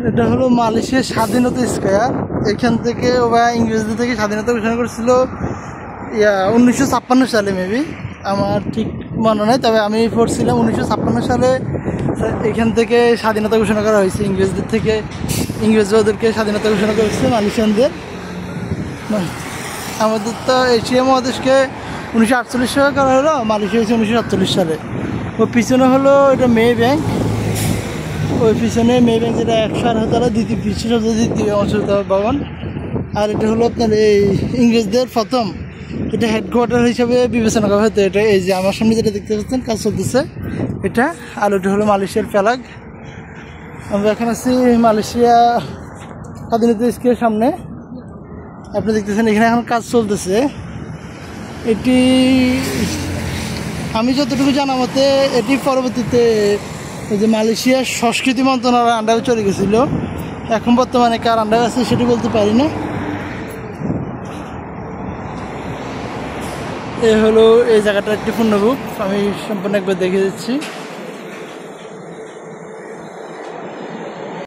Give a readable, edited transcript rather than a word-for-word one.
এটা হলো মালয়েশিয়ার স্বাধীনতা স্কয়ার। এখান থেকে ওরা ইংরেজদের থেকে স্বাধীনতা ঘোষণা করেছিল 1956 সালে মেবি, আমার ঠিক মনে নেই, তবে আমি পড়ছিলাম 1956 সালে এখান থেকে স্বাধীনতা ঘোষণা করা হয়েছে ইংরেজদের থেকে। ইংরেজরা ওদেরকে স্বাধীনতা ঘোষণা করেছে মালয়েশিয়ানদের। আমাদের তো এশিয়া মহাদেশকে 1948 সালে করা হলো, মালয়েশিয়া হয়েছে 1947 সালে। ওর পিছনে হলো এটা মে ব্যাংক, ওই পিছনে মে ব্যাংক যেটা 118 তলা দ্বিতীয় ভবন। আর এটা হলো আপনার এই ইংরেজদের প্রথম, এটা হেডকোয়ার্টার হিসাবে বিবেচনা করা হতো। এটা এই যে আমার সামনে যেটা দেখতে পাচ্ছেন কাজ চলতেছে এটা, আর ওটা হলো মালয়েশিয়ার ফ্ল্যাগ। আমরা এখন আছি মালয়েশিয়া স্বাধীনতা স্কয়ারের সামনে। আপনি দেখতেছেন এখানে এখন কাজ চলতেছে। এটি আমি যতটুকু জানা মতে এটি পরবর্তীতে ওই যে মালয়েশিয়ার সংস্কৃতি মন্ত্রণালয়ের আন্ডারে চলে গেছিল। এখন বর্তমানে কার আন্ডার আছে সেটি বলতে পারি না। এ হলো এই জায়গাটার একটি পূর্ণরূপ, আমি সম্পূর্ণ একবার দেখে দিচ্ছি।